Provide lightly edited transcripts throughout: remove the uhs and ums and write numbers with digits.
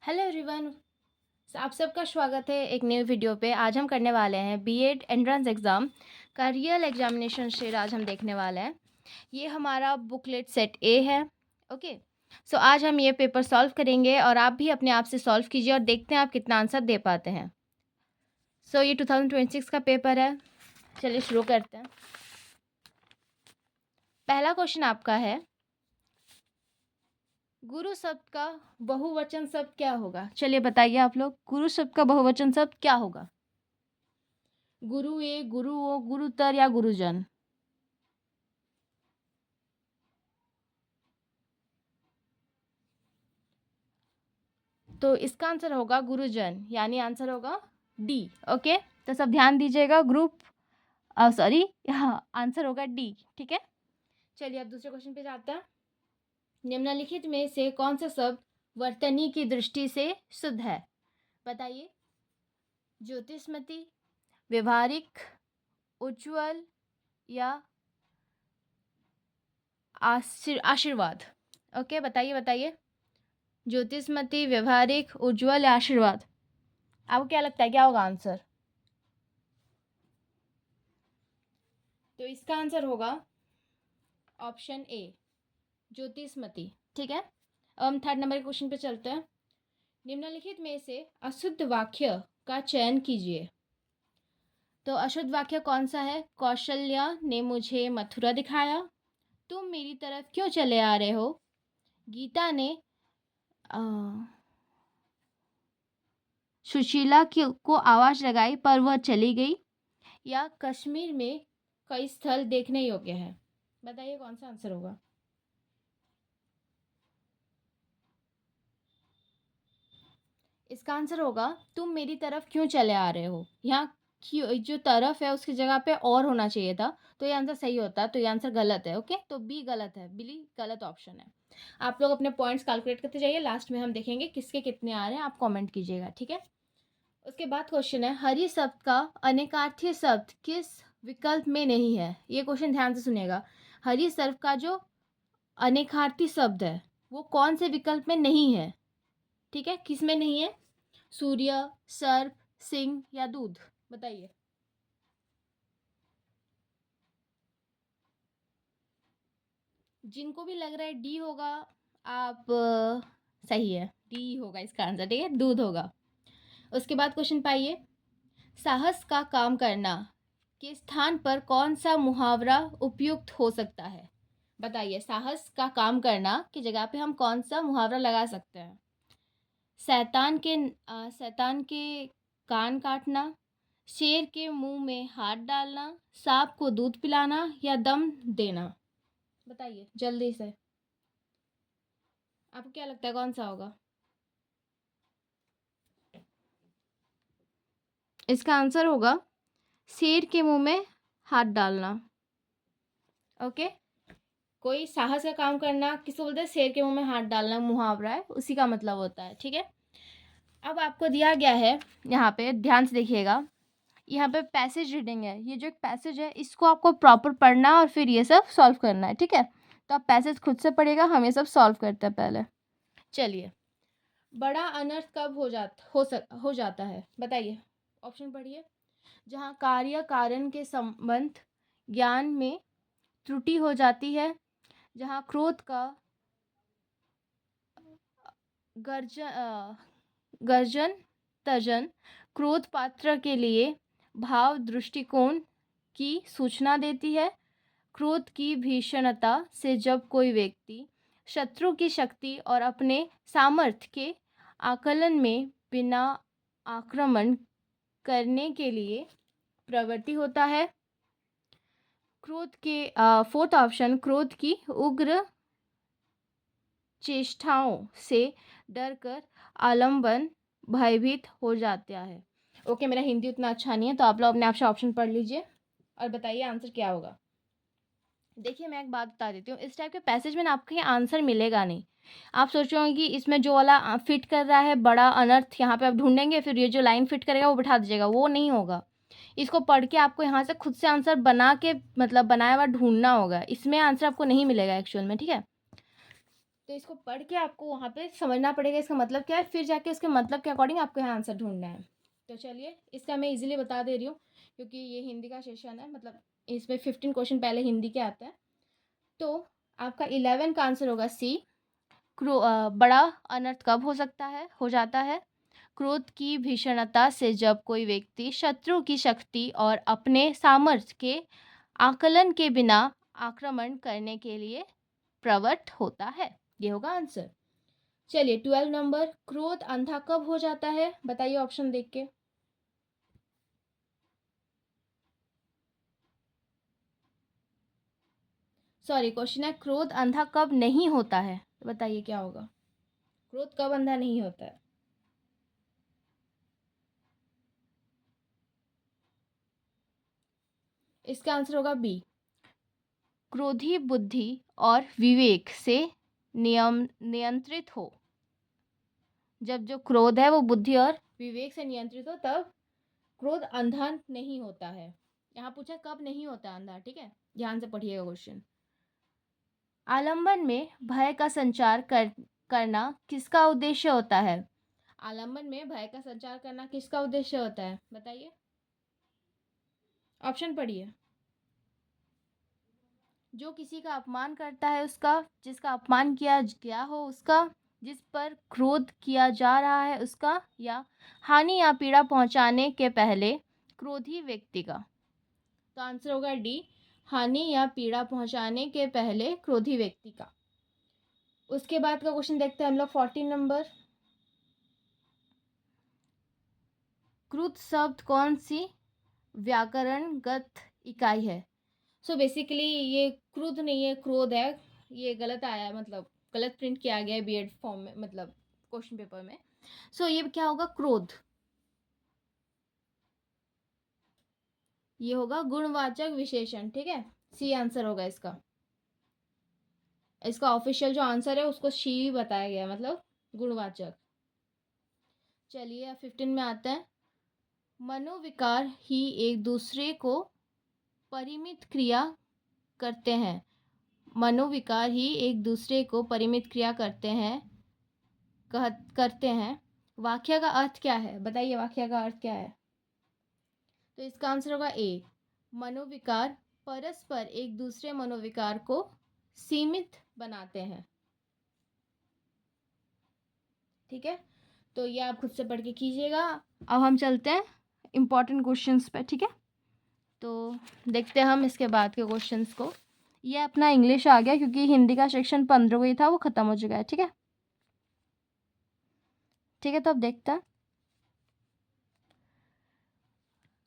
Hello everyone. आप सबका स्वागत है एक न्यू वीडियो पे। आज हम करने वाले हैं बीएड एंट्रेंस एग्ज़ाम का रियल एग्जामिनेशन शेड। आज हम देखने वाले हैं। ये हमारा बुकलेट सेट ए है। ओके, सो आज हम ये पेपर सॉल्व करेंगे और आप भी अपने आप से सॉल्व कीजिए और देखते हैं आप कितना आंसर दे पाते हैं। सो ये 2026 का पेपर है। चलिए शुरू करते हैं। पहला क्वेश्चन आपका है, गुरु शब्द का बहुवचन शब्द क्या होगा? चलिए बताइए आप लोग, गुरु शब्द का बहुवचन शब्द क्या होगा? गुरु ए, गुरु ओ, गुरुतर या गुरुजन? तो इसका आंसर होगा गुरुजन, यानी आंसर होगा डी। ओके, तो सब ध्यान दीजिएगा। ग्रुप सॉरी, हाँ आंसर होगा डी। ठीक है, चलिए अब दूसरे क्वेश्चन पे जाते हैं। निम्नलिखित में से कौन सा शब्द वर्तनी की दृष्टि से शुद्ध है? बताइए। ज्योतिषमती, व्यवहारिक, उज्ज्वल या आशीर्वाद? ओके, बताइए बताइए। ज्योतिषमती, व्यवहारिक, उज्ज्वल या आशीर्वाद? आपको क्या लगता है क्या होगा आंसर? तो इसका आंसर होगा ऑप्शन ए, ज्योतिषमती। ठीक है, अब हम थर्ड नंबर के क्वेश्चन पे चलते हैं। निम्नलिखित में से अशुद्ध वाक्य का चयन कीजिए। तो अशुद्ध वाक्य कौन सा है? कौशल्या ने मुझे मथुरा दिखाया, तुम मेरी तरफ क्यों चले आ रहे हो, गीता ने अ, सुशीला को आवाज लगाई पर वह चली गई, या कश्मीर में कई स्थल देखने योग्य है? बताइए कौन सा आंसर होगा। इसका आंसर होगा तुम मेरी तरफ क्यों चले आ रहे हो। यहाँ क्यों जो तरफ है उसकी जगह पे और होना चाहिए था, तो ये आंसर सही होता। तो ये आंसर गलत है। ओके, तो बी गलत है, बी गलत ऑप्शन है। आप लोग अपने पॉइंट्स कैलकुलेट करते जाइए, लास्ट में हम देखेंगे किसके कितने आ रहे हैं, आप कमेंट कीजिएगा। ठीक है, उसके बाद क्वेश्चन है, हरि शब्द का अनेकार्थी शब्द किस विकल्प में नहीं है? ये क्वेश्चन ध्यान से सुनिएगा। हरि शब्द का जो अनेकार्थी शब्द है वो कौन से विकल्प में नहीं है? ठीक है, किस में नहीं है? सूर्य, सर्प, सिंह या दूध? बताइए। जिनको भी लग रहा है डी होगा, आप सही है, डी होगा इसका आंसर। ठीक है, दूध होगा। उसके बाद क्वेश्चन पाइए, साहस का काम करना के स्थान पर कौन सा मुहावरा उपयुक्त हो सकता है? बताइए, साहस का काम करना की जगह पे हम कौन सा मुहावरा लगा सकते हैं? शैतान के कान काटना, शेर के मुंह में हाथ डालना, सांप को दूध पिलाना या दम देना? बताइए जल्दी से, आपको क्या लगता है कौन सा होगा? इसका आंसर होगा शेर के मुंह में हाथ डालना। ओके, कोई साहस का काम करना किसको बोलते हैं? शेर के मुंह में हाथ डालना मुहावरा है, उसी का मतलब होता है। ठीक है, अब आपको दिया गया है, यहाँ पे ध्यान से देखिएगा। यहाँ पे पैसेज रीडिंग है, ये जो एक पैसेज है इसको आपको प्रॉपर पढ़ना है और फिर ये सब सॉल्व करना है। ठीक है, तो आप पैसेज खुद से पढ़िएगा, हम ये सब सॉल्व करते हैं पहले। चलिए, बड़ा अनर्थ कब हो जाता है? बताइए, ऑप्शन पढ़िए। जहाँ कार्य कारण के संबंध ज्ञान में त्रुटि हो जाती है, जहाँ क्रोध का गर्जन तजन क्रोध पात्र के लिए भाव दृष्टिकोण की सूचना देती है, क्रोध की भीषणता से जब कोई व्यक्ति शत्रु की शक्ति और अपने सामर्थ्य के आकलन में बिना आक्रमण करने के लिए प्रवृत्ति होता है। क्रोध के फोर्थ ऑप्शन, क्रोध की उग्र चेष्टाओं से डरकर आलम्बन भयभीत हो जाता है। ओके, मेरा हिंदी उतना अच्छा नहीं है, तो आप लोग अपने आप से ऑप्शन पढ़ लीजिए और बताइए आंसर क्या होगा। देखिए, मैं एक बात बता देती हूँ, इस टाइप के पैसेज में ना आपको ये आंसर मिलेगा नहीं। आप सोचोगे कि इसमें जो वाला फिट कर रहा है बड़ा अनर्थ, यहाँ पे आप ढूंढेंगे, फिर ये जो लाइन फिट करेगा वो बिठा दीजिएगा, वो नहीं होगा। इसको पढ़ के आपको यहाँ से खुद से आंसर बना के, मतलब बनाया हुआ ढूंढना होगा। इसमें आंसर आपको नहीं मिलेगा एक्चुअल में। ठीक है, तो इसको पढ़ के आपको वहाँ पे समझना पड़ेगा इसका मतलब क्या है, फिर जाके उसके मतलब के अकॉर्डिंग आपको यहाँ आंसर ढूंढना है। तो चलिए इसका मैं इजीली बता दे रही हूँ, क्योंकि ये हिंदी का सेशन है, मतलब इसमें 15 क्वेश्चन पहले हिंदी के आते हैं। तो आपका 11 का आंसर होगा सी। बड़ा अनर्थ कब हो सकता है, हो जाता है? क्रोध की भीषणता से जब कोई व्यक्ति शत्रु की शक्ति और अपने सामर्थ्य के आकलन के बिना आक्रमण करने के लिए प्रवृत्त होता है। ये होगा आंसर। चलिए 12 नंबर, क्रोध अंधा कब हो जाता है? बताइए ऑप्शन देख के। सॉरी, क्वेश्चन है क्रोध अंधा कब नहीं होता है, तो बताइए क्या होगा। क्रोध कब अंधा नहीं होता है? इसका आंसर होगा बी। क्रोधी बुद्धि और विवेक से नियंत्रित हो। जब जो क्रोध है वो बुद्धि और विवेक से नियंत्रित हो तब क्रोध अंधा नहीं होता है। यहाँ पूछा कब नहीं होता अंधा, ठीक है, ध्यान से पढ़िएगा क्वेश्चन। आलंबन में भय का संचार करना किसका उद्देश्य होता है? आलंबन में भय का संचार करना किसका उद्देश्य होता है, बताइए, ऑप्शन पढ़िए। जो किसी का अपमान करता है उसका, जिसका अपमान किया गया हो उसका, जिस पर क्रोध किया जा रहा है उसका, या हानि या पीड़ा पहुंचाने के पहले क्रोधी व्यक्ति का। तो आंसर होगा डी, हानि या पीड़ा पहुंचाने के पहले क्रोधी व्यक्ति का। उसके बाद का क्वेश्चन देखते हैं हम लोग 14 नंबर। क्रुद्ध शब्द कौन सी व्याकरणगत इकाई है? सो बेसिकली ये क्रुद्ध नहीं है, क्रोध है। ये गलत आया है, मतलब गलत प्रिंट किया गया है बीएड फॉर्म में, मतलब क्वेश्चन पेपर में। सो ये क्या होगा, क्रोध। ये होगा गुणवाचक विशेषण, ठीक है, सी आंसर होगा इसका। इसका ऑफिशियल जो आंसर है उसको सी बताया गया है, मतलब गुणवाचक। चलिए अब 15 में आते हैं। मनोविकार ही एक दूसरे को परिमित क्रिया करते हैं। मनोविकार ही एक दूसरे को परिमित क्रिया करते हैं। वाक्य का अर्थ क्या है, बताइए वाक्य का अर्थ क्या है? तो इसका आंसर होगा ए। मनोविकार परस्पर एक दूसरे मनोविकार को सीमित बनाते हैं, ठीक है। तो ये आप खुद से पढ़ के कीजिएगा। अब हम चलते हैं इम्पॉर्टेंट क्वेश्चंस पे, ठीक है। तो देखते हैं हम इसके बाद के क्वेश्चंस को। ये अपना इंग्लिश आ गया क्योंकि हिंदी का सेक्शन 15 ही था, वो खत्म हो चुका है, ठीक है। ठीक है, तो अब देखते हैं।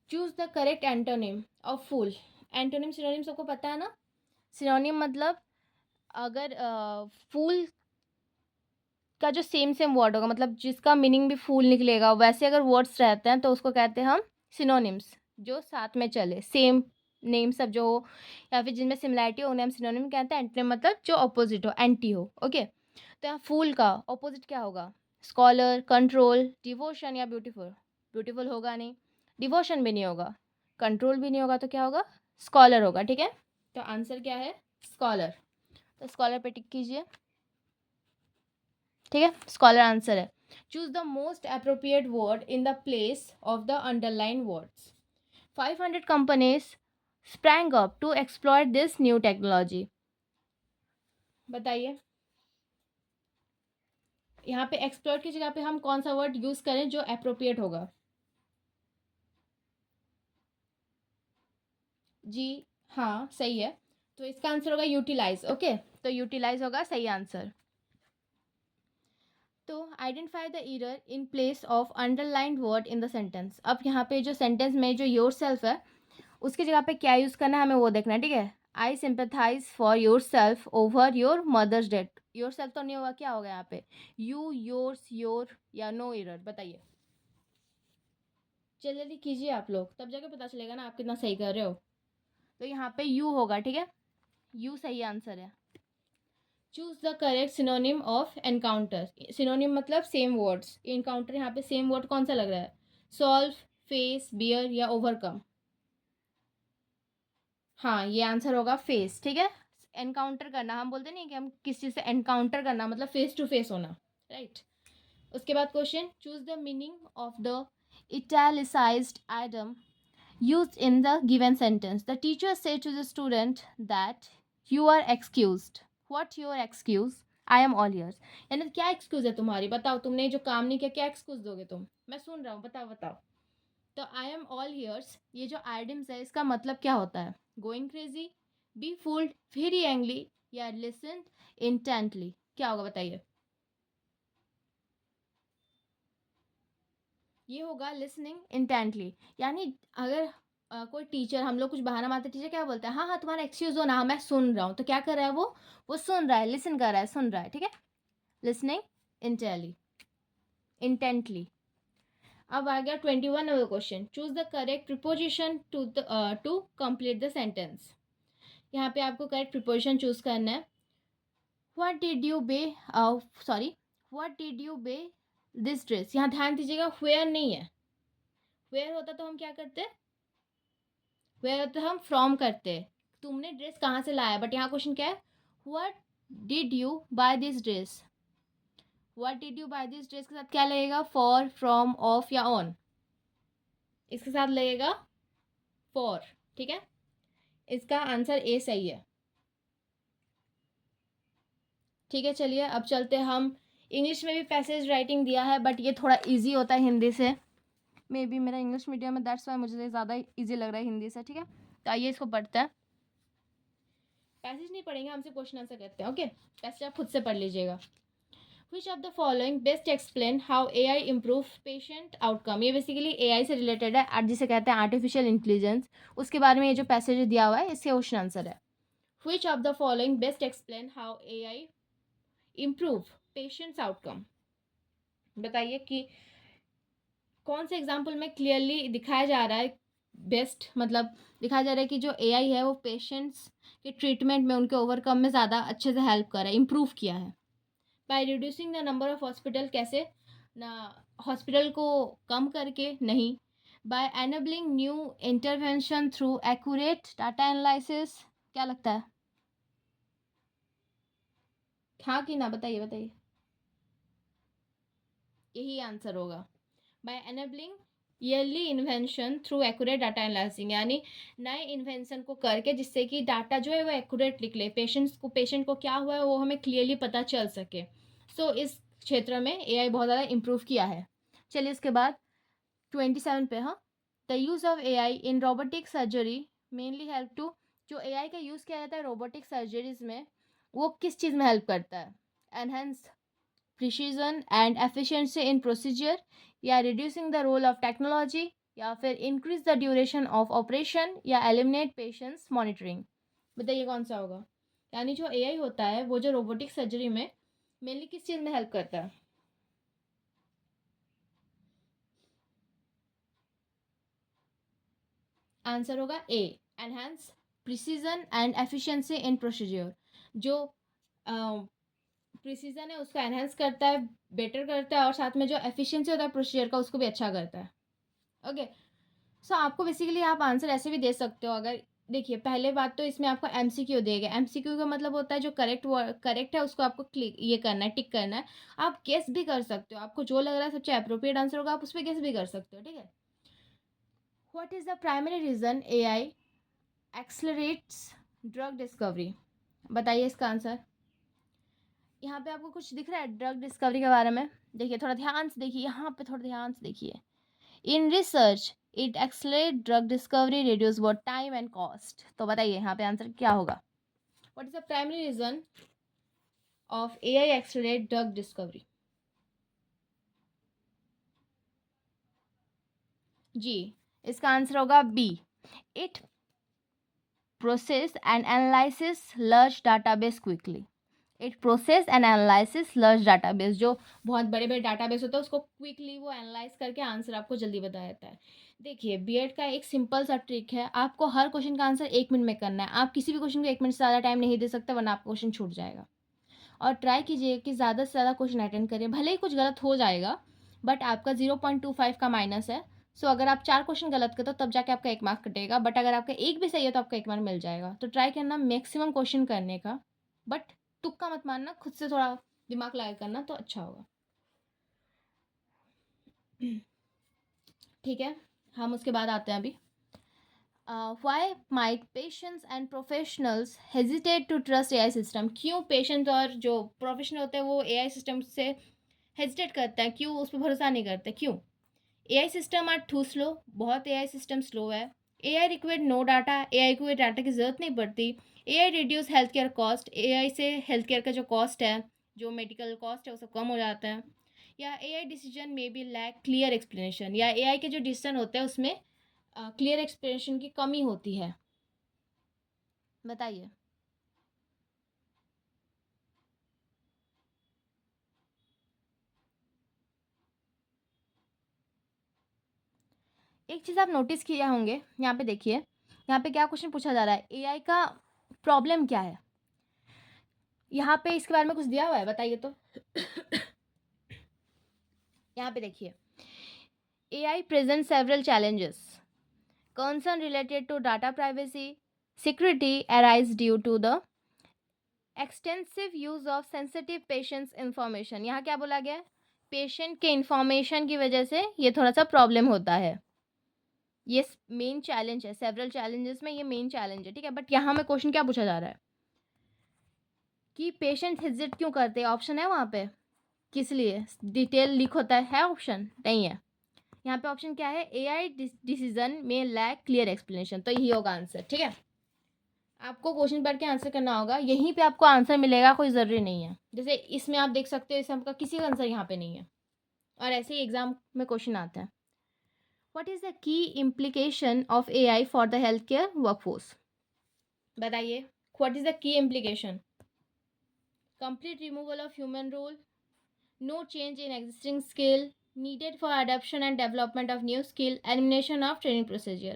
Choose the correct antonym of fool. Antonym synonym सबको पता है ना। सिनोनिम मतलब अगर फूल का जो सेम सेम वर्ड होगा, मतलब जिसका मीनिंग भी फूल निकलेगा, वैसे अगर वर्ड्स रहते हैं तो उसको कहते हैं हम सिनोनिम्स। जो साथ में चले, सेम नेम सब जो हो या फिर जिनमें सिमिलैरिटी हो उन्हें हम सिनोनिम कहते हैं। एंटोनिम मतलब जो अपोजिट हो, एंटी हो, ओके। तो यहाँ फूल का अपोजिट क्या होगा? स्कॉलर, कंट्रोल, डिवोशन या ब्यूटीफुल। ब्यूटीफुल होगा नहीं, डिवोशन भी नहीं होगा, कंट्रोल भी नहीं होगा, तो क्या होगा? स्कॉलर होगा, ठीक है। तो आंसर क्या है? स्कॉलर। तो स्कॉलर पे टिक कीजिए, ठीक है, स्कॉलर आंसर है। Choose the most appropriate word in the place of the underline words. 500 companies sprang up to exploit this new technology। बताइए यहाँ पे एक्सप्लोर की जगह पे हम कौन सा वर्ड यूज करें जो अप्रोप्रिएट होगा? जी हाँ, सही है। तो इसका आंसर होगा यूटिलाइज, ओके। तो यूटिलाइज होगा सही आंसर। तो identify the error in place of underlined word in the sentence. अब यहाँ पे जो सेंटेंस में जो योर सेल्फ है उसकी जगह पे क्या यूज़ करना है हमें वो देखना है, ठीक है। I sympathize for yourself over your mother's death. Yourself तो नहीं होगा, क्या होगा यहाँ पे? यू, योर्स, योर या नो एरर, बताइए। जल्दी कीजिए आप लोग, तब जाके पता चलेगा ना आप कितना सही कर रहे हो। तो यहाँ पे यू होगा, ठीक है, यू सही आंसर है। Choose the correct synonym of encounter. Synonym मतलब सेम वर्ड्स, इनकाउंटर यहाँ पे सेम वर्ड कौन सा लग रहा है? सॉल्व, फेस, बियर या ओवरकम। हाँ, ये आंसर होगा फेस, ठीक है। एनकाउंटर करना, हम बोलते नहीं कि हम किसी चीज़ से एनकाउंटर करना मतलब फेस टू फेस होना, राइट। उसके बाद question, choose the meaning of the italicised item used in the given sentence. The teacher said to the student that you are excused. What your excuse? I am all ears. यानी क्या excuse है तुम्हारी, बताओ, तुमने जो काम नहीं किया क्या एक्सक्यूज दोगे तुम, मैं सुन रहा हूँ, बताओ बताओ। तो आई एम ऑल हियर्स, ये जो आइडिम्स है इसका मतलब क्या होता है? Going crazy, B fooled, very angry, या लिसन इंटेंटली, क्या होगा बताइए? ये होगा लिसनिंग इंटेंटली। यानी अगर कोई टीचर, हम लोग कुछ बहाना मारते, टीचर क्या बोलते हैं, हाँ हाँ तुम्हारा एक्सक्यूज हो ना, हाँ, मैं सुन रहा हूँ, तो क्या कर रहा है वो सुन रहा है, लिसन कर रहा है, सुन रहा है, ठीक है, लिसनिंग इंटेंटली। अब आ गया 21 number question, choose the correct preposition to complete the sentence. यहाँ पे आपको करेक्ट प्रिपोजिशन चूज करना है। What did you buy, sorry, what did you buy this dress, यहाँ ध्यान दीजिएगा, वेयर नहीं है, वेयर होता तो हम क्या करते, वेयर होता हम फ्रॉम करते, तुमने ड्रेस कहाँ से लाया, बट यहाँ क्वेश्चन क्या है, what did you buy this dress. What did you buy this dress के साथ क्या लगेगा, फॉर, फ्रॉम, ऑफ या ऑन, इसके साथ लगेगा फॉर, ठीक है, इसका आंसर ए सही है। ठीक है, चलिए अब चलते हम, इंग्लिश में भी पैसेज राइटिंग दिया है बट ये थोड़ा इजी होता है हिंदी से, मे बी मेरा इंग्लिश मीडियम में, दैट्स वाई मुझे ज़्यादा इजी लग रहा है हिंदी से, ठीक है। तो आइए इसको पढ़ते हैं, पैसेज नहीं पढ़ेंगे, हमसे क्वेश्चन आंसर करते हैं, ओके। पैसेज आप खुद से पढ़ लीजिएगा। Which of the following best explain how AI improve patient outcome, ये बेसिकली AI से रिलेटेड है, जिसे कहते हैं आर्टिफिशियल इंटेलिजेंस, उसके बारे में ये जो पैसेज दिया हुआ है इसके क्वेश्चन आंसर है। Which of the following best explain how AI improve patients outcome, बताइए कि कौन से एग्जाम्पल में क्लियरली दिखाया जा रहा है, बेस्ट मतलब दिखाया जा रहा है कि जो AI है वो पेशेंट्स के ट्रीटमेंट में, उनके ओवरकम में ज़्यादा अच्छे से हेल्प कर रहा है, इम्प्रूव किया है। By reducing the number of hospital, कैसे ना, हॉस्पिटल को कम करके नहीं, by enabling new intervention through accurate data analysis, क्या लगता है, हाँ कि ना, बताइए बताइए, यही आंसर होगा, by enabling early invention through accurate data analysis, यानी नए इन्वेंशन को करके जिससे कि डाटा जो है वो एक्यूरेट निकले, पेशेंट को क्या हुआ है वो हमें क्लियरली पता चल सके। सो इस क्षेत्र में AI बहुत ज़्यादा इम्प्रूव किया है। चलिए इसके बाद 27 पे, हाँ, the use of AI in robotic surgery mainly help to, जो AI का यूज़ किया जाता है रोबोटिक सर्जरीज में, वो किस चीज़ में हेल्प करता है, enhance precision and efficiency in procedure, या reducing the role of technology, या फिर increase the duration of operation, या एलिमिनेट पेशेंट्स मॉनिटरिंग, बताइए कौन सा होगा। यानी जो AI होता है वो जो रोबोटिक सर्जरी में मेनली किस चीज़ में हेल्प करता है, आंसर होगा A, enhance precision and efficiency in procedure, जो प्रिसीजन है उसका एनहांस करता है, बेटर करता है, और साथ में जो एफिशिएंसी होता है प्रोसीजर का उसको भी अच्छा करता है, ओके। सो आपको बेसिकली आप आंसर ऐसे भी दे सकते हो, अगर देखिए पहले बात तो इसमें आपको MCQ देगा, MCQ का मतलब होता है जो करेक्ट है उसको आपको क्लिक ये करना है, टिक करना है, आप गेस भी कर सकते हो, आपको जो लग रहा है सबसे अप्रोप्रिएट आंसर होगा आप उस पर गेस भी कर सकते हो, ठीक है। What is the primary reason AI accelerates drug discovery, बताइए इसका आंसर। यहाँ पे आपको कुछ दिख रहा है ड्रग डिस्कवरी के बारे में, देखिए थोड़ा ध्यान से देखिए, यहाँ पे थोड़ा ध्यान से देखिए, in research it accelerate drug discovery, reduce both time and cost, तो बताइए यहाँ पे आंसर क्या होगा, what is the primary reason of AI accelerate drug discovery. जी, इसका आंसर होगा B, it process and analysis large database quickly, it process and analysis large database, जो बहुत बड़े बड़े डाटाबेस होता है उसको क्विकली वो एनालाइज करके आंसर आपको जल्दी बता देता है। देखिए बीएड का एक सिंपल सा ट्रिक है, आपको हर क्वेश्चन का आंसर 1 मिनट में करना है, आप किसी भी क्वेश्चन को 1 मिनट से ज़्यादा टाइम नहीं दे सकते वरना आपका क्वेश्चन छूट जाएगा। और ट्राई कीजिए कि ज़्यादा से ज़्यादा क्वेश्चन अटेंड करिए, भले ही कुछ गलत हो जाएगा बट आपका 0.25 का माइनस है, सो अगर आप 4 क्वेश्चन गलत करते हो तब जाके आपका 1 मार्क कटेगा, बट अगर आपका एक भी सही है तो आपका 1 मार्क मिल जाएगा। तो ट्राई करना मैक्सिमम क्वेश्चन करने का, बट तुक्का मत मारना, खुद से थोड़ा दिमाग लगा के करना तो अच्छा होगा। ठीक है, हम उसके बाद आते हैं अभी। Why might patients and professionals hesitate to trust AI system. क्यों पेशेंट्स और जो प्रोफेशनल होते हैं वो एआई सिस्टम से हेजिटेट करते हैं, क्यों उस पर भरोसा नहीं करते, क्यों? AI system are too slow, बहुत एआई सिस्टम स्लो है। AI required no data, AI को डाटा की ज़रूरत नहीं पड़ती। AI reduce health care cost, AI से हेल्थ केयर का जो कॉस्ट है, जो मेडिकल कॉस्ट है वो सब कम हो जाता है। या एआई डिसीजन में बी लैक क्लियर एक्सप्लेनेशन, या एआई के जो डिसीजन होते हैं उसमें क्लियर एक्सप्लेनेशन की कमी होती है। बताइए। एक चीज़ आप नोटिस किए होंगे, यहाँ पे देखिए, यहाँ पे क्या क्वेश्चन पूछा जा रहा है, एआई का प्रॉब्लम क्या है। यहाँ पे इसके बारे में कुछ दिया हुआ है, बताइए तो। यहाँ पे देखिए, AI presents several challenges. Concern related to data privacy, security arise due to the extensive use of sensitive patient's information. यहाँ क्या बोला गया है? पेशेंट के इंफॉर्मेशन की वजह से ये थोड़ा सा प्रॉब्लम होता है। ये मेन चैलेंज है, सेवरल चैलेंजेस में ये मेन चैलेंज है, ठीक है। बट यहाँ में क्वेश्चन क्या पूछा जा रहा है कि पेशेंट हेजिट क्यों करते हैं, ऑप्शन है वहाँ पे, किस लिए डिटेल लीक होता है ऑप्शन नहीं है। यहाँ पे ऑप्शन क्या है, एआई डिसीजन में लैक क्लियर एक्सप्लेनेशन, तो यही होगा आंसर, ठीक है। आपको क्वेश्चन पढ़ के आंसर करना होगा, यहीं पे आपको आंसर मिलेगा, कोई ज़रूरी नहीं है। जैसे इसमें आप देख सकते हो, इसमें आपका किसी का आंसर यहाँ पे नहीं है, और ऐसे ही एग्जाम में क्वेश्चन आता है। What is the key implication of AI for the health care workforce, बताइए। What is the key implication? Complete removal of human role, no change in existing skill, needed for adoption and development of new skill, elimination of training procedure।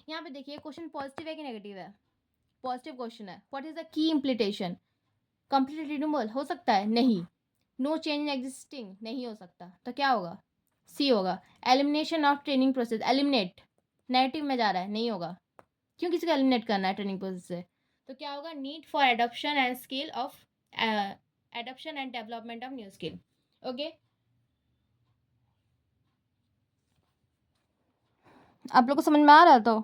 यहाँ पे देखिए question positive है कि negative है? Positive question है। What is the key implication? Complete renewal हो सकता है? नहीं। नो चेंज इन एग्जिस्टिंग नहीं हो सकता, तो क्या होगा? सी होगा। Elimination of training process, eliminate negative में जा रहा है, नहीं होगा। क्यों किसी को एलिमिनेट करना है ट्रेनिंग प्रोसेस से? तो क्या होगा? Need for adoption and skill of adoption and development of new skill. Okay, आप लोग को समझ में आ रहा है? तो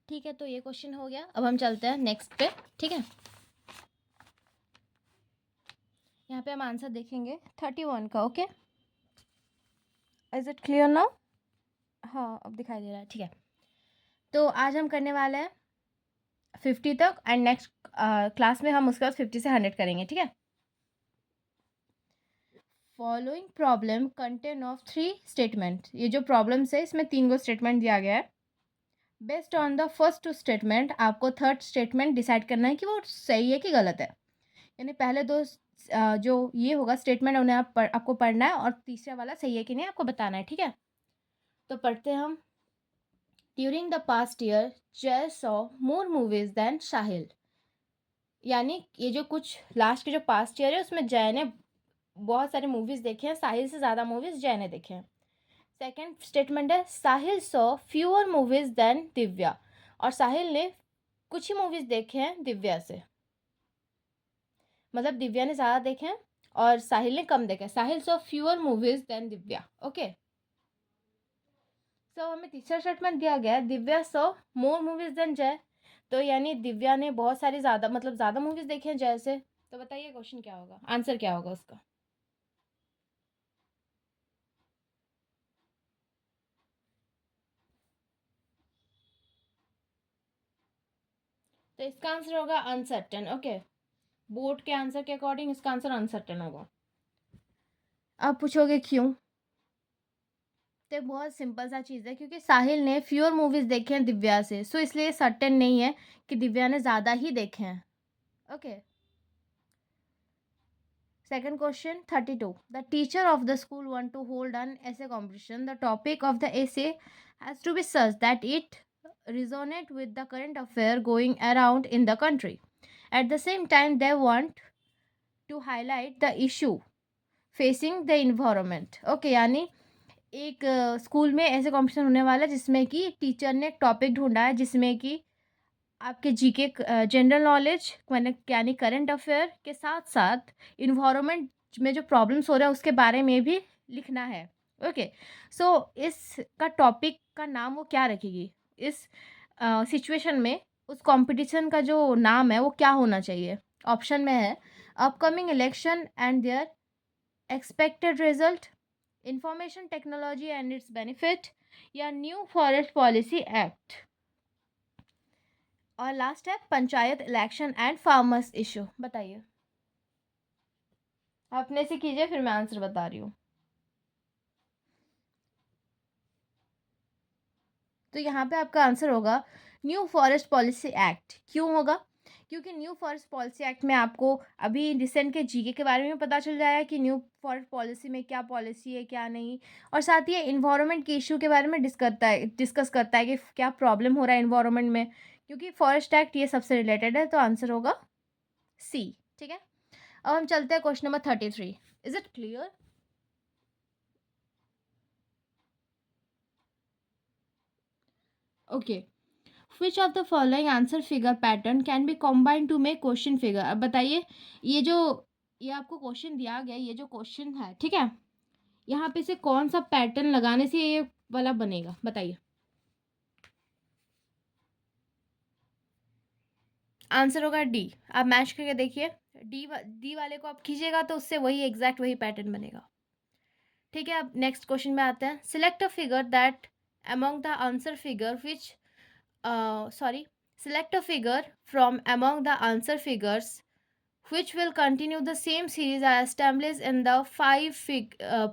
ठीक है, तो ये क्वेश्चन हो गया। अब हम चलते हैं नेक्स्ट पे, ठीक है। यहाँ पे हम आंसर देखेंगे 31 का। Okay, is it clear now? हाँ, अब दिखाई दे रहा है, ठीक है। तो आज हम करने वाले हैं 50 तक, एंड नेक्स्ट क्लास में हम उसके बाद 50 से 100 करेंगे, ठीक है। Following problem contain of 3 statement, ये जो प्रॉब्लम्स है इसमें 3 को स्टेटमेंट दिया गया है। Based on the first 2 statement आपको थर्ड स्टेटमेंट डिसाइड करना है कि वो सही है कि गलत है। यानी पहले 2 जो ये होगा स्टेटमेंट उन्हें आपको पढ़ना है, और तीसरा वाला सही है कि नहीं आपको बताना है, ठीक है। तो पढ़ते हैं हम। ड्यूरिंग द पास्ट ईयर जय सॉ मोर मूवीज देन साहिल। यानी ये जो कुछ लास्ट के जो पास्ट ईयर है उसमें जय ने बहुत सारे मूवीज़ देखे हैं, साहिल से ज़्यादा मूवीज़ जय ने देखे हैं। सेकेंड स्टेटमेंट है Sahil saw fewer movies than Divya, और साहिल ने कुछ ही मूवीज़ देखे हैं दिव्या से। मतलब दिव्या ने ज़्यादा देखे हैं और साहिल ने कम देखे। Sahil saw fewer movies than Divya. Okay, so हमें तीसरा स्टेटमेंट दिया गया है Divya saw more movies than Jay, तो यानी दिव्या ने बहुत सारी ज़्यादा, मतलब ज़्यादा मूवीज़ देखे हैं जय से। तो बताइए क्वेश्चन क्या होगा, आंसर क्या होगा उसका? तो इसका आंसर होगा अनसर्टेन। ओके, बोर्ड के आंसर के अकॉर्डिंग इसका आंसर अनसर्टेन होगा। अब पूछोगे क्यों? तो बहुत सिंपल सा चीज़ है, क्योंकि साहिल ने फ्यूअर मूवीज़ देखे हैं दिव्या से, सो इसलिए सर्टेन नहीं है कि दिव्या ने ज़्यादा ही देखे हैं। Okay, second question 32। The teacher of the school want to hold an essay competition. The topic of the essay has to be such that it resonate with the current affair going around in the country. At the same time, they want to highlight the issue facing the environment. Okay, यानी एक school में ऐसे competition होने वाला है जिसमें कि एक टीचर ने एक टॉपिक ढूंढा है जिसमें कि आपके जीके जनरल नॉलेज यानी करंट अफेयर के साथ साथ इन्वायरमेंट में जो प्रॉब्लम्स हो रहा है उसके बारे में भी लिखना है। ओके, सो इसका टॉपिक का नाम वो क्या रखेगी इस सिचुएशन में? उस कंपटीशन का जो नाम है वो क्या होना चाहिए? ऑप्शन में है upcoming election and their expected result, information technology and its benefit, या न्यू फॉरेस्ट पॉलिसी एक्ट, और लास्ट है panchayat election and farmers issue. बताइए, अपने से कीजिए फिर मैं आंसर बता रही हूँ। तो यहाँ पे आपका आंसर होगा न्यू फॉरेस्ट पॉलिसी एक्ट। क्यों होगा? क्योंकि न्यू फॉरेस्ट पॉलिसी एक्ट में आपको अभी रिसेंट के जीके के बारे में पता चल जाएगा कि न्यू फॉरेस्ट पॉलिसी में क्या पॉलिसी है क्या नहीं, और साथ ही इन्वायरमेंट के इशू के बारे में डिस्कस करता है कि क्या प्रॉब्लम हो रहा है इन्वायरमेंट में, क्योंकि फॉरेस्ट एक्ट ये सबसे रिलेटेड है। तो आंसर होगा सी। ठीक है, अब हम चलते हैं question number 33। Is it clear? Okay, which of the following answer figure pattern can be combine to make question figure? अब बताइए, ये जो ये आपको क्वेश्चन दिया गया, ये जो क्वेश्चन है, ठीक है, यहाँ पे से कौन सा पैटर्न लगाने से ये वाला बनेगा? बताइए, आंसर होगा डी। आप मैच करके देखिए, डी वाले को आप खींचेगा तो उससे वही एग्जैक्ट वही पैटर्न बनेगा। ठीक है, अब नेक्स्ट क्वेश्चन में आते हैं। Select a figure that among the answer figure which sorry, select a figure from among the answer figures which will continue the same series as established in the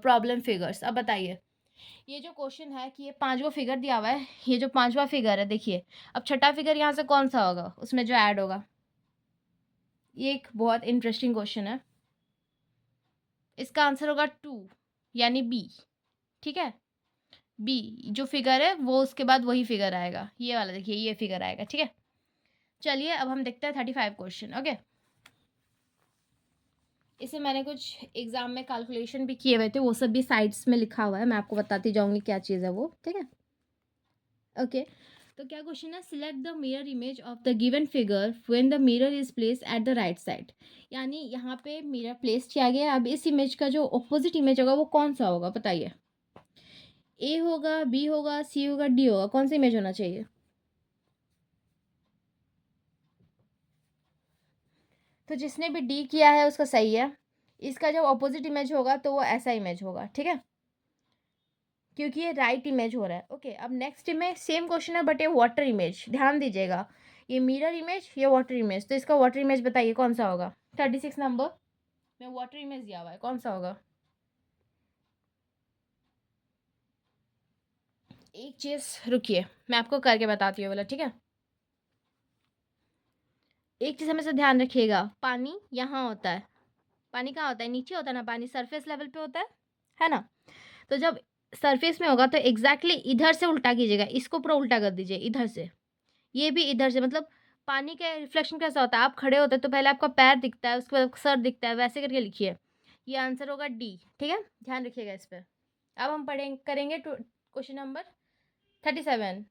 problem figures। अब बताइए, ये जो question है कि ये पांचवा figure दिया हुआ है, ये जो पांचवा फिगर है देखिए, अब छठा फिगर यहाँ से कौन सा होगा उसमें जो ऐड होगा? ये एक बहुत इंटरेस्टिंग क्वेश्चन है। इसका आंसर होगा 2 यानी बी। ठीक है, बी जो फिगर है वो उसके बाद वही फिगर आएगा, ये वाला देखिए, ये फिगर आएगा। ठीक है, चलिए अब हम देखते हैं 35 क्वेश्चन। ओके, इसे मैंने कुछ एग्जाम में कैलकुलेशन भी किए हुए थे, वो सब भी साइड्स में लिखा हुआ है, मैं आपको बताती जाऊंगी क्या चीज़ है वो। ठीक है, ओके, तो क्या क्वेश्चन है? Select the mirror image of the given figure when the mirror is place at the right side. यानी यहाँ पे मिरर प्लेस किया गया है, अब इस इमेज का जो ऑपोजिट इमेज होगा वो कौन सा होगा? बताइए, ए होगा, बी होगा, सी होगा, डी होगा? कौन सा इमेज होना चाहिए? तो जिसने भी डी किया है उसका सही है। इसका जब ऑपोजिट इमेज होगा तो वो ऐसा इमेज होगा। ठीक है, क्योंकि ये राइट इमेज हो रहा है। ओके, अब नेक्स्ट इमेज सेम क्वेश्चन है बट ये वाटर इमेज। ध्यान दीजिएगा, ये मिरर इमेज, ये वाटर इमेज, तो इसका वाटर इमेज बताइए कौन सा होगा? 36 नंबर में वाटर इमेज दिया हुआ है, कौन सा होगा? एक चीज़ रुकिए, मैं आपको करके बताती हूँ बोला। ठीक है, एक चीज़ हमेशा ध्यान रखिएगा, पानी यहाँ होता है, पानी कहाँ होता है? नीचे होता है ना, पानी सरफेस लेवल पे होता है ना? तो जब सरफेस में होगा तो एग्जैक्टली इधर से उल्टा कीजिएगा, इसको पूरा उल्टा कर दीजिए इधर से, ये भी इधर से। मतलब पानी का रिफ्लेक्शन कैसा होता है? आप खड़े होते हैं तो पहले आपका पैर दिखता है, उसके बाद सर दिखता है, वैसे करके लिखिए। ये आंसर होगा डी। ठीक है, ध्यान रखिएगा इस पर। अब हम पढ़ेंगे करेंगे क्वेश्चन नंबर 37।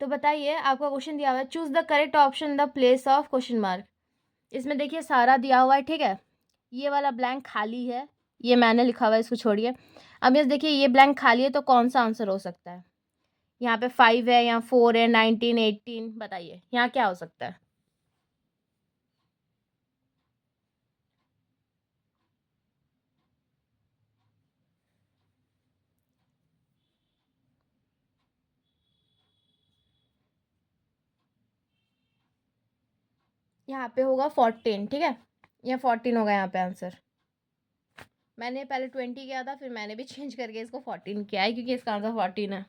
तो बताइए, आपका क्वेश्चन दिया हुआ है choose the correct option the place of question mark. इसमें देखिए सारा दिया हुआ है। ठीक है, ये वाला ब्लैंक खाली है, ये मैंने लिखा हुआ है, इसको छोड़िए। अब ये देखिए, ये ब्लैंक खाली है तो कौन सा आंसर हो सकता है? यहाँ पे 5 है, यहाँ 4 है, 19, 18, बताइए यहाँ क्या हो सकता है? यहाँ पे होगा 14। ठीक है, यहाँ 14 होगा यहाँ पे आंसर। मैंने पहले 20 किया था, फिर मैंने भी चेंज करके इसको 14 किया है क्योंकि इसका आंसर 14 है।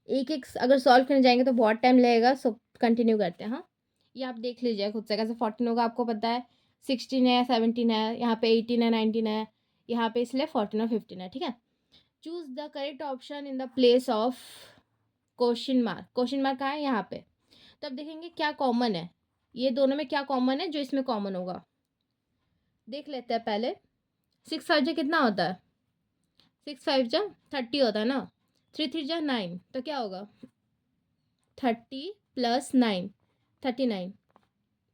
एक एक अगर सॉल्व करने जाएंगे तो बहुत टाइम लगेगा, सो कंटिन्यू करते हैं। हाँ, ये आप देख लीजिए खुद से कैसे 14 होगा, आपको पता है 16 है, 17 है, यहाँ पे 18 है, 19 है, यहाँ पे इसलिए 14 और 15 है। ठीक है, choose the correct option in the place of question mark. Question mark कहाँ है? यहाँ पे। तो अब देखेंगे क्या कॉमन है, ये दोनों में क्या कॉमन है जो इसमें कॉमन होगा, देख लेते हैं पहले। 6 5 जा कितना होता है? 6 5 जा 30 होता है ना। 3 3 जा 9, तो क्या होगा? 30 + 9 39।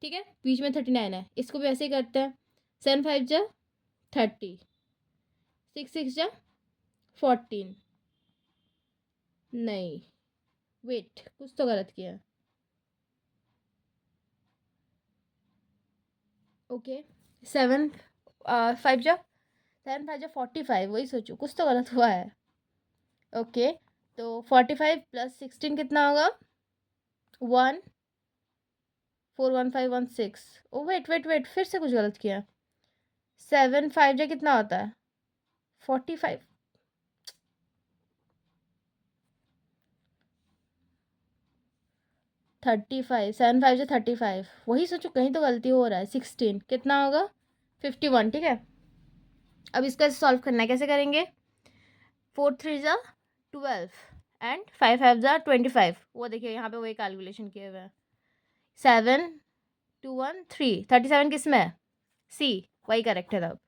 ठीक है, बीच में 39 है। इसको भी ऐसे ही करते हैं। 7 5 जा 30, 6 6 जा 14। नहीं, वेट, कुछ तो गलत किया है। ओके, 7 5 जा 7 5 जा 45, वही सोचो, कुछ तो गलत हुआ है। ओके, तो 45 + 16 कितना होगा? 1 4 1 5 1 6। ओ वेट वेट वेट, फिर से कुछ गलत किया। 7 5 जा कितना होता है? 45। 35, 7 5 जा 35, वही सोचो, कहीं तो गलती हो रहा है। 16 कितना होगा? 51। ठीक है, अब इसका सॉल्व करना है। कैसे करेंगे? 4 3 जा 12 एंड 5 5 जा 25। वो देखिए यहाँ पे वही कैलकुलेशन किए हुए हैं। 7 2 1 3, 37 किस में है? सी, वही करेक्ट है। तब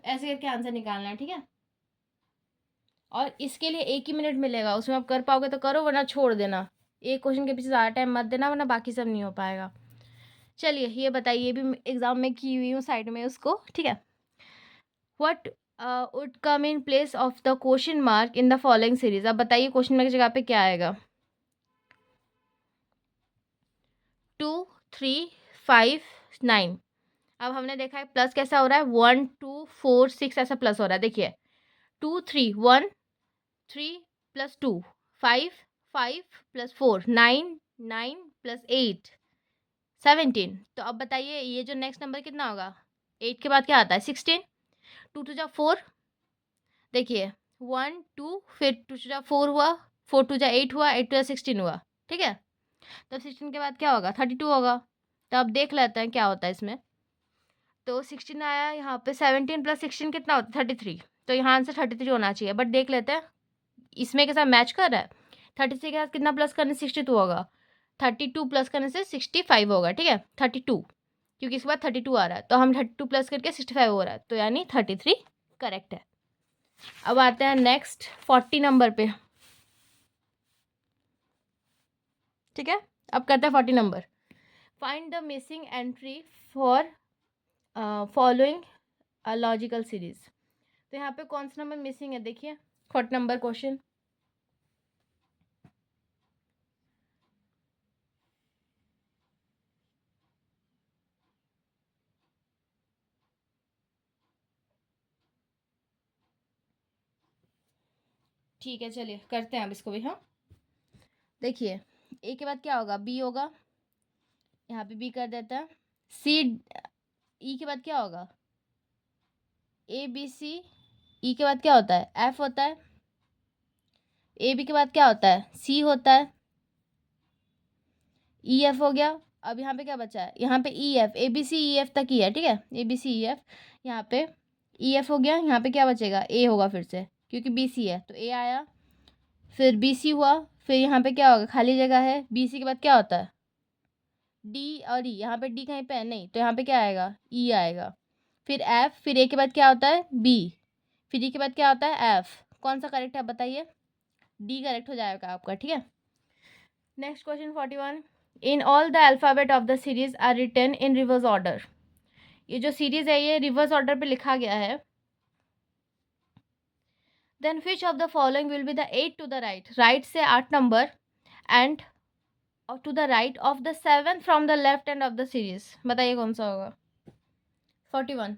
ऐसे करके आंसर निकालना है। ठीक है, और इसके लिए 1 ही मिनट मिलेगा, उसमें आप कर पाओगे तो करो, वरना छोड़ देना। एक क्वेश्चन के पीछे ज़्यादा टाइम मत देना, वरना बाकी सब नहीं हो पाएगा। चलिए, ये बताइए, ये भी एग्जाम में की हुई हूँ साइड में उसको। ठीक है, what would come in place of the question mark in the following series. अब बताइए क्वेश्चन मार्क की जगह पे क्या आएगा? 2 3 5 9। अब हमने देखा है प्लस कैसा हो रहा है, 1 2 4 6 ऐसा प्लस हो रहा है। देखिए, 2 3 1 3 + 2 5 5 + 4 9 9 + 8 17। तो अब बताइए ये जो नेक्स्ट नंबर कितना होगा? 8 के बाद क्या आता है? 16। 2 2 जा 4। देखिए, 1 2, फिर 2 2 जा 4 हुआ, 4 2 जा 8 हुआ, 8 2 जा 16 हुआ। ठीक है, तो 16 के बाद क्या होगा? 32 होगा। तो अब देख लेते हैं क्या होता है इसमें। तो 16 आया यहाँ पे। 17 + 16 कितना होता है? 33। तो यहाँ आंसर 33 होना चाहिए, बट देख लेते हैं इसमें के साथ मैच कर रहा है। 33 के साथ कितना प्लस करने से 62 होगा। 32 प्लस करने से 65 होगा। ठीक है, 32, क्योंकि इसके बाद 32 आ रहा है, तो हम 32 प्लस करके 65 हो रहा है, तो यानी 33 करेक्ट है। अब आते हैं नेक्स्ट 40 नंबर पे। ठीक है, अब करते हैं 40 number. Find the missing entry for following logical series. तो यहाँ पे कौन सा नंबर मिसिंग है? देखिए, 40 नंबर क्वेश्चन। ठीक है, चलिए करते हैं अब इसको भी। हाँ, देखिए, ए के बाद क्या होगा? बी होगा, यहाँ पे बी कर देते हैं। सी, ई के बाद क्या होगा? ए बी सी। ई के बाद क्या होता है? एफ होता है। ए बी के बाद क्या होता है? सी होता है। ई एफ हो गया। अब यहाँ पे क्या बचा है? यहाँ पे E F, A B C E F तक ही है। ठीक है, ए बी सी ई एफ, यहाँ पे ई एफ हो गया। यहाँ पे क्या बचेगा? ए होगा फिर से, क्योंकि बी सी है, तो ए आया। फिर बी सी हुआ, फिर यहाँ पे क्या होगा? खाली जगह है। बी सी के बाद क्या होता है? डी और ई। यहाँ पे डी कहीं पे है नहीं, तो यहाँ पे क्या आएगा? ई आएगा। फिर एफ, फिर ए के बाद क्या होता है? बी, फिर ई के बाद क्या होता है? एफ। कौन सा करेक्ट है आप बताइए? डी करेक्ट हो जाएगा आपका। ठीक है, next question 41। In all the alphabet of the series are written in reverse order. ये जो सीरीज है ये रिवर्स ऑर्डर पे लिखा गया है। Then which of the following will be the 8 to the right. Right से 8 number and to the right of the 7 from the left end of the series. बताइए कौन सा होगा? 41।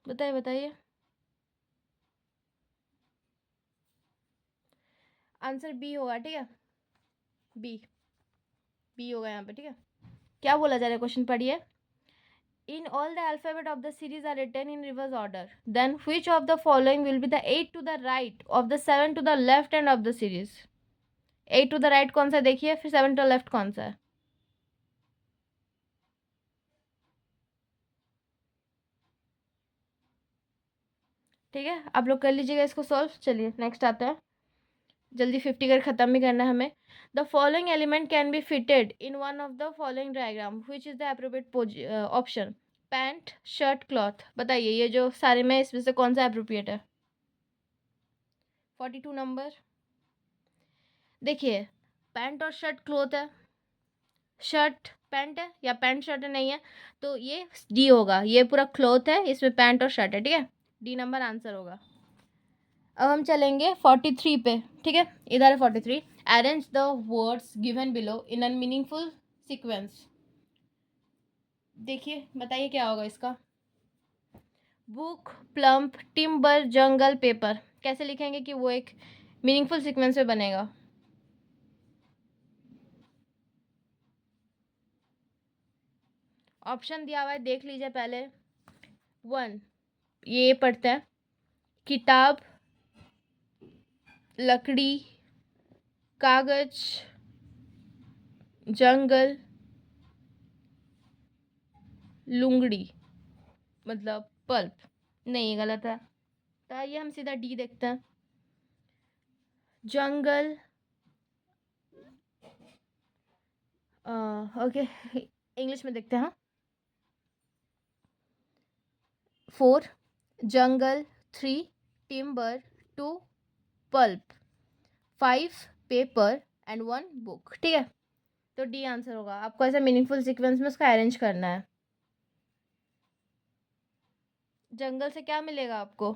बताइए बताइए, आंसर बी होगा। ठीक है, बी, बी होगा यहाँ पे। ठीक है, क्या बोला जा रहा है? क्वेश्चन पढ़िए। In all the alphabet of the series are written in reverse order. Then which of the following will be the 8 to the right of the 7 to the left hand of the series? 8 to the right कौन सा देखिए, फिर 7 to the left कौन सा है? ठीक है, आप लोग कर लीजिएगा इसको सॉल्व। चलिए नेक्स्ट आता है। जल्दी 50 कर ख़त्म भी करना है हमें। The following element can be fitted in one of the following diagram which is the appropriate option. Pant, shirt, cloth. बताइए ये जो सारे में इसमें से कौन सा एप्रोप्रिएट है? 42 नंबर। देखिए, पैंट और शर्ट क्लॉथ है, शर्ट पैंट है या पैंट शर्ट नहीं है, तो ये डी होगा। ये पूरा क्लॉथ है, इसमें पैंट और शर्ट है, ठीक है। डी नंबर आंसर होगा। अब हम चलेंगे 43 पे, ठीक है। इधर है 43। Arrange the words given below in a meaningful sequence. देखिए बताइए क्या होगा इसका। बुक, प्लम्प, टिम्बर, जंगल, पेपर। कैसे लिखेंगे कि वो एक मीनिंगफुल सीक्वेंस में बनेगा? ऑप्शन दिया हुआ है, देख लीजिए पहले। 1, ये पढ़ते हैं। किताब, लकड़ी, कागज, जंगल, लुंगड़ी, मतलब पल्प। नहीं, ये गलत है। तो आइए हम सीधा डी देखते हैं। जंगल, ओके, इंग्लिश में देखते हैं। 4 जंगल, 3 timber, 2 pulp, 5 paper and 1 book, ठीक है। तो डी आंसर होगा। आपको ऐसा मीनिंगफुल सीक्वेंस में उसका अरेंज करना है। जंगल से क्या मिलेगा आपको?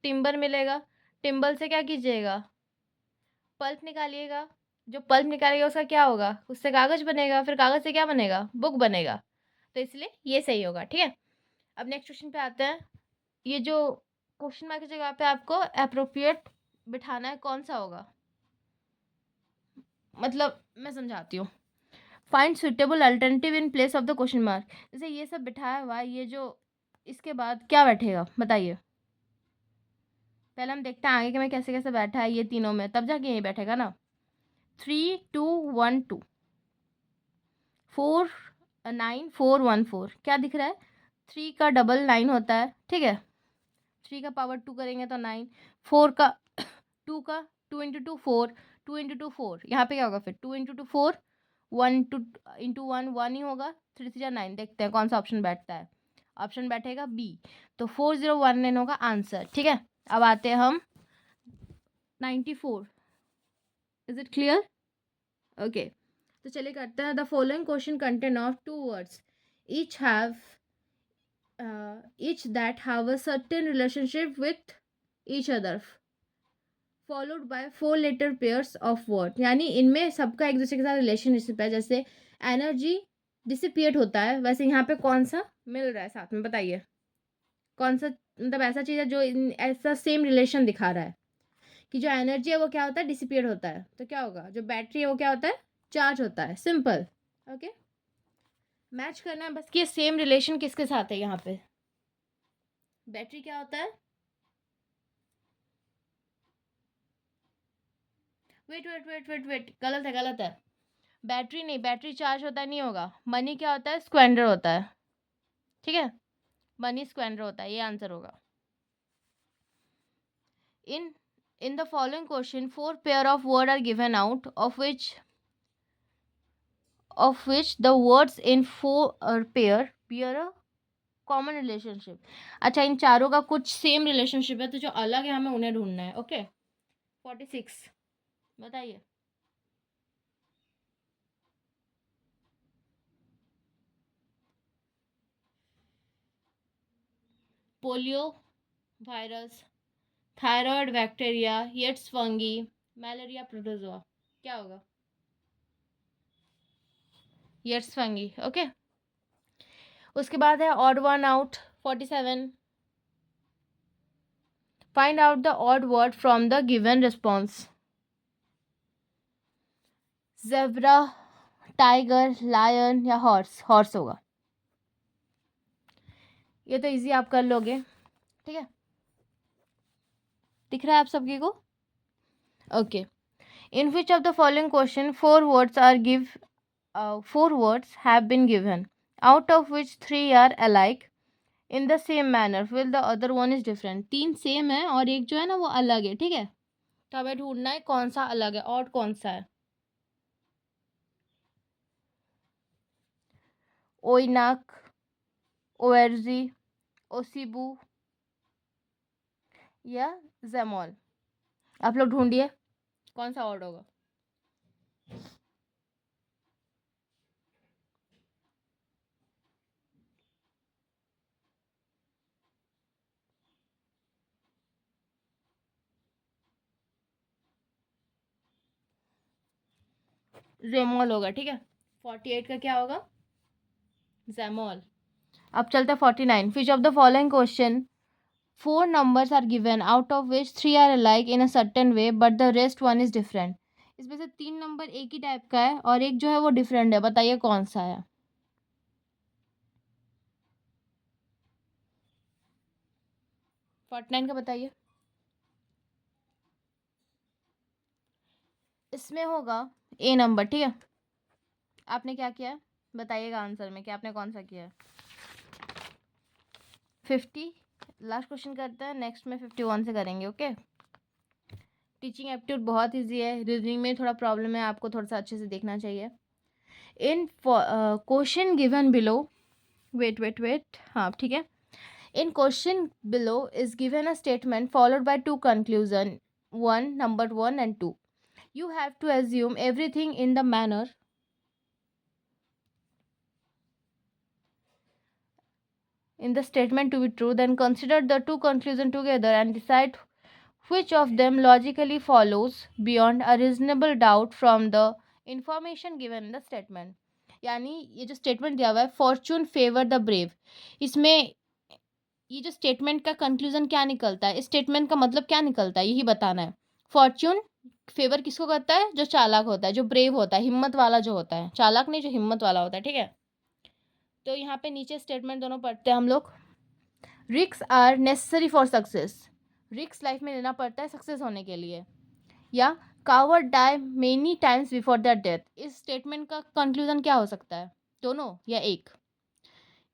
टिम्बर मिलेगा। टिम्बर से क्या कीजिएगा? पल्प निकालिएगा। जो पल्प निकालिएगा उसका क्या होगा? उससे कागज बनेगा, फिर कागज से क्या बनेगा? बुक बनेगा। तो इसलिए ये सही होगा, ठीक है। अब नेक्स्ट क्वेश्चन पे आते हैं। ये जो क्वेश्चन मार्क की जगह पे आपको अप्रोप्रिएट बिठाना है, कौन सा होगा? मतलब मैं समझाती हूँ। Find suitable alternative in place of the question mark. जैसे ये सब बिठाया हुआ है, ये जो इसके बाद क्या बैठेगा बताइए। पहले हम देखते हैं आगे के में कैसे कैसे बैठा है ये तीनों में, तब जाके यही बैठेगा ना। 3 2 1 2 4 9 4 1 4। क्या दिख रहा है? 3 का डबल 9 होता है, ठीक है। 3 का पावर 2 करेंगे तो 9। 4 का 2 का 2 इंटू 2 4, 2 इंटू 2 4। यहाँ पे क्या होगा फिर? 2 इंटू 2 4, 1 टू इंटू 1 1 ही होगा। 3 3 9। देखते हैं कौन सा ऑप्शन बैठता है। ऑप्शन बैठेगा बी। तो 4019 होगा आंसर, ठीक है। अब आते हैं हम 94। Is it clear? ओके, तो चलिए करते हैं। The following question contain of 2 words each have each that have a certain relationship with each other followed by 4 letter pairs of word। यानी इनमें सबका एक दूसरे के साथ रिलेशनशिप है। जैसे एनर्जी डिसिपिएट होता है, वैसे यहाँ पे कौन सा मिल रहा है साथ में? बताइए कौन सा, मतलब ऐसा चीज़ है जो ऐसा सेम रिलेशन दिखा रहा है कि जो एनर्जी है वो क्या होता है? डिसिपिएट होता है। तो क्या होगा? जो बैटरी है वो क्या होता है? चार्ज होता है। सिंपल। ओके, मैच करना है बस कि ये सेम रिलेशन किसके साथ है। यहाँ पे बैटरी क्या होता है? Wait wait wait wait wait, गलत है गलत है। बैटरी नहीं, बैटरी चार्ज होता नहीं होगा। मनी क्या होता है? स्क्वेंडर होता है, ठीक है। मनी स्क्वेंडर होता है, ये आंसर होगा। In the following question 4 pair of word are given out of which the words in 4 pair bear a common relationship. अच्छा, इन चारों का कुछ सेम रिलेशनशिप है, तो जो अलग है हमें उन्हें ढूंढना है। ओके, 46 बताइए। पोलियो वायरस, थायराइड बैक्टीरिया, येट्स फंगी, मलेरिया प्रोटोजोआ। क्या होगा? येट्स फंगी, ओके। उसके बाद है odd one out 47। Find out the odd word from the given response. Zebra, tiger, lion या हॉर्स? हॉर्स होगा। ये तो इजी आप कर लोगे, ठीक है। दिख रहा है आप सबके को? Okay. In which of the following question 4 words are give 4 words have been given, out of which 3 are alike in the same manner while the other one is different। 3 same है और एक जो है ना वो अलग है, ठीक है। तो हमें ढूंढना है कौन सा अलग है, ऑड कौन सा है। ओइनाक, ओएरजी, ओसीबू या जेमॉल। आप लोग ढूंढिए कौन सा ऑड होगा। जेमॉल होगा, ठीक है। 48 का क्या होगा, जेमॉल। अब चलते हैं 49। विच of the following question 4 numbers are given out of which 3 are alike in a certain way but the rest one is different। इसमें से 3 नंबर एक ही टाइप का है और एक जो है वो डिफरेंट है, बताइए कौन सा है। 49 का बताइए। इसमें होगा ए नंबर, ठीक है। आपने क्या किया है बताइएगा आंसर में कि आपने कौन सा किया है। 50 लास्ट क्वेश्चन करते हैं, नेक्स्ट में 51 से करेंगे, ओके। टीचिंग एप्टीट्यूड बहुत इजी है, रीजनिंग में थोड़ा प्रॉब्लम है, आपको थोड़ा सा अच्छे से देखना चाहिए। इन क्वेश्चन गिवन बिलो, वेट, हाँ ठीक है। In question below is given a statement followed by two conclusion, number 1 and 2. You have to assume everything in the manner in the statement to be true, then consider the two conclusions together and decide which of them logically follows beyond a reasonable doubt from the information given in the statement। यानी ये जो statement दिया हुआ है, Fortune favour the brave, इसमें ये जो statement का कंक्लूजन क्या निकलता है, इस स्टेटमेंट का मतलब क्या निकलता है, यही बताना है। फॉर्चून फेवर किसको करता है, जो चालाक होता है, जो ब्रेव होता है, हिम्मत वाला जो होता है, चालाक नहीं जो हिम्मत वाला होता है, ठीक है। तो यहाँ पे नीचे स्टेटमेंट दोनों पढ़ते हैं हम लोग। Risk are necessary for success, risk life में लेना पड़ता है सक्सेस होने के लिए। या coward die many times before their death, इस स्टेटमेंट का कंक्लूजन क्या हो सकता है, दोनों या एक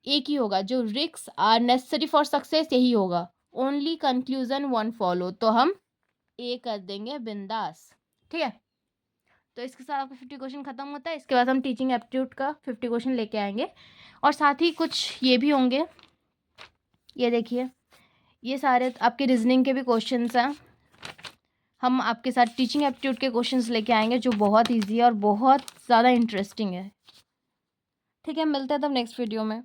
ही होगा। जो risk are necessary for success यही होगा। ओनली कंक्लूजन वन फॉलो, तो हम ए कर देंगे बिंदास, ठीक है। तो इसके साथ आपका 50 क्वेश्चन खत्म होता है। इसके बाद हम टीचिंग एप्टीट्यूड का 50 क्वेश्चन लेके आएंगे और साथ ही कुछ ये भी होंगे। ये देखिए, ये सारे आपके रीजनिंग के भी क्वेश्चंस हैं। हम आपके साथ टीचिंग एप्टीट्यूड के क्वेश्चंस लेके आएंगे जो बहुत ईजी है और बहुत ज़्यादा इंटरेस्टिंग है, ठीक है। मिलते हैं तब नेक्स्ट वीडियो में।